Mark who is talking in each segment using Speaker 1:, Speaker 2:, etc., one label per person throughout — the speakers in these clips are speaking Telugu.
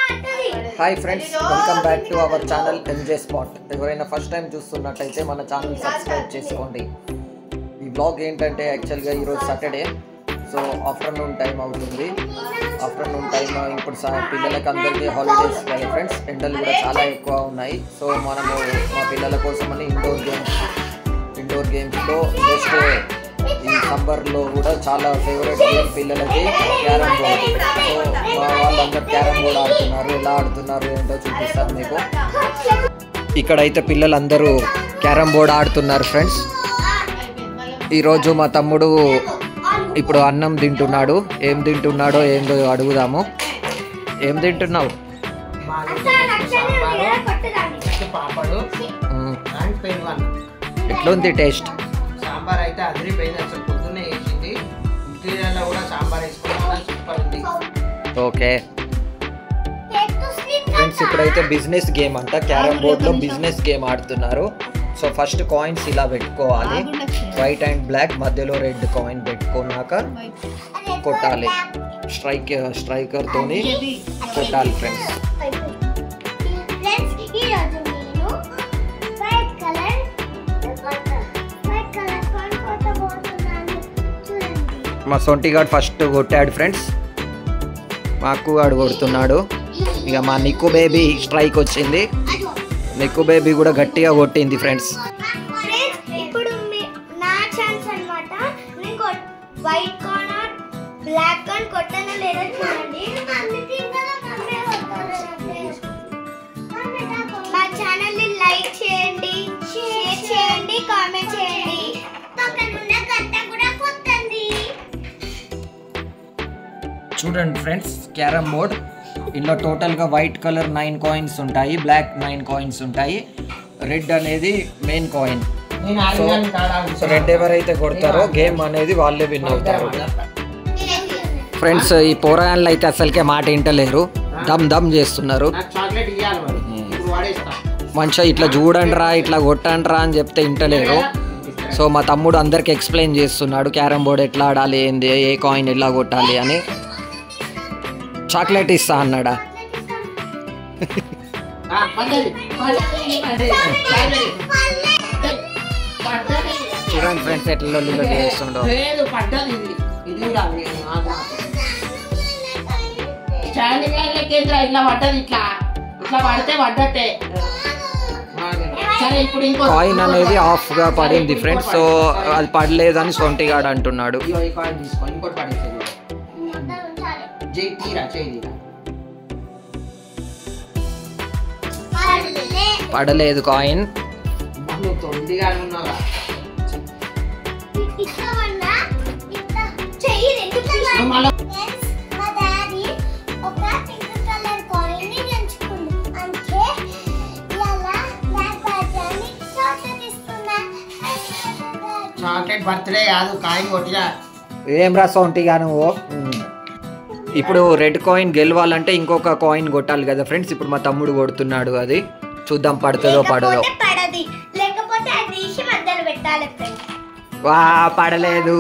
Speaker 1: Hi friends, welcome back to our channel M J spot. ఎవరైనా ఫస్ట్ టైం చూస్తున్నట్టయితే మన ఛానల్ సబ్స్క్రైబ్ చేసుకోండి. ఈ బ్లాగ్ ఏంటంటే యాక్చువల్గా ఈరోజు సాటర్డే, సో ఆఫ్టర్నూన్ టైం అవుతుంది. ఆఫ్టర్నూన్ టైం ఇప్పుడు పిల్లలకి అందరికీ హాలిడేస్ కదా ఫ్రెండ్స్. ఎండలు కూడా చాలా ఎక్కువ ఉన్నాయి. సో మనము మా పిల్లల కోసమని ఇండోర్ గేమ్స్లో జస్ట్ ఈ సమ్మర్లో కూడా చాలా ఫేవరెట్ గేమ్ పిల్లలకి క్యారమ్ బోర్డ్. సో వాళ్ళందరూ క్యారమ్ బోర్డ్ ఆడుతున్నారు. ఎలా ఆడుతున్నారు ఏంటో చూపిస్తాను మీకు. ఇక్కడైతే పిల్లలందరూ క్యారమ్ బోర్డ్ ఆడుతున్నారు ఫ్రెండ్స్. ఈరోజు మా తమ్ముడు ఇప్పుడు అన్నం తింటున్నాడు. ఏం తింటున్నాడో ఏందో అడుగుదాము. ఏం తింటున్నావు? ఎట్లుంది టేస్ట్?
Speaker 2: సాంబార్ అయితే అదిరిపోయింది. అసలు పొద్దున్నే వేసింది. ఇంటీరియర్లో కూడా సాంబార్ వేసుకున్నా సూపర్ ఉంది.
Speaker 1: ఓకే ఫ్రెండ్స్, ఇప్పుడైతే బిజినెస్ గేమ్ అంట. క్యారమ్ బోర్డ్లో బిజినెస్ గేమ్ ఆడుతున్నారు. సో ఫస్ట్ కాయిన్స్ ఇలా పెట్టుకోవాలి. వైట్ అండ్ బ్లాక్ మధ్యలో రెడ్ కాయిన్ పెట్టుకున్నాక కొట్టాలి. స్ట్రైకర్ తోని కొట్టాలి ఫ్రెండ్స్. మా సొంటిగాడు ఫస్ట్ కొట్టాడు ఫ్రెండ్స్. మా అక్కుగాడు కొడుతున్నాడు. ఇక మా నిక్కు బేబీ స్ట్రైక్ వచ్చింది. నిక్కు బేబీ కూడా గట్టిగా కొట్టింది ఫ్రెండ్స్.
Speaker 3: ఇప్పుడు నా ఛాన్స్ అన్నమాట. నేను వైట్ కార్నర్ బ్లాక్ కార్న్ కొట్టనా లేదా చూడండి. మా ఛానల్ ని లైక్ చేయండి, షేర్ చేయండి, కామెంట్ చేయండి. పక్కన ఉన్న గంట కూడా కొట్టండి.
Speaker 1: చూడండి ఫ్రెండ్స్, క్యారమ్ బోర్డ్. ఇందులో టోటల్గా వైట్ కలర్ 9 కాయిన్స్ ఉంటాయి, బ్లాక్ 9 కాయిన్స్ ఉంటాయి. రెడ్ అనేది మెయిన్ కాయిన్. సో రెడ్ ఎవరైతే కొడతారో గేమ్ అనేది వాళ్ళే విన్ అవుతారు ఫ్రెండ్స్. ఈ పోరాళ్ళు అయితే అసలుకే మాట వింటలేరు, దమ్ చేస్తున్నారు. మంచిగా ఇట్లా చూడండి రా, ఇట్లా కొట్టండి రా అని చెప్తే వింటలేరు. సో మా తమ్ముడు అందరికి ఎక్స్ప్లెయిన్ చేస్తున్నాడు క్యారమ్ బోర్డ్ ఎట్లా ఆడాలి, ఏంది, ఏ కాయిన్ ఎలా కొట్టాలి అని. చాక్లెట్ ఇస్తా అన్నాడా? చూడండి ఫ్రెండ్స్ ఎట్లా లొల్లి చేస్తుండో. కాయిన్ అనేది ఆఫ్ గా పడింది ఫ్రెండ్స్. సో అది పడలేదని సొంటిగాడు అంటున్నాడు. పడలేదు కాయిన్.
Speaker 2: చాక్లెట్ బర్త్డే కాదు, కాయిన్ కొట్టినా.
Speaker 1: ఏం రా సొంటిగా నువ్వు. ఇప్పుడు రెడ్ కాయిన్ గెలవాలంటే ఇంకొక కాయిన్ కొట్టాలి కదా ఫ్రెండ్స్. ఇప్పుడు మా తమ్ముడు కొడుతున్నాడు. అది చూద్దాం పడుతుందో పడదో. వా పడలేదు.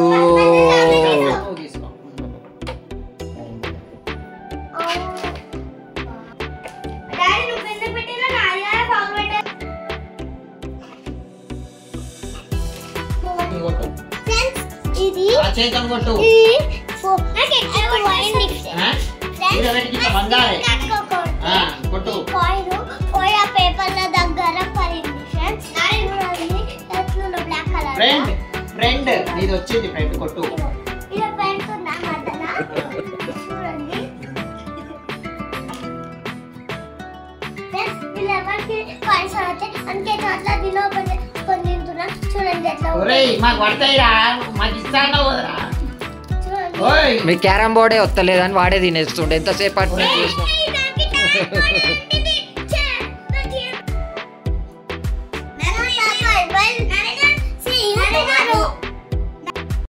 Speaker 2: ఫ్రెండ్ ఇది వచ్చింది. ఫ్రెండ్ కొట్టు. మాకు పడతాయిరా, మాకు ఇస్తాను.
Speaker 1: మీ క్యారమ్ బోర్డే వస్తలేదని వాడే తినేస్తుండే ఎంతసేపు.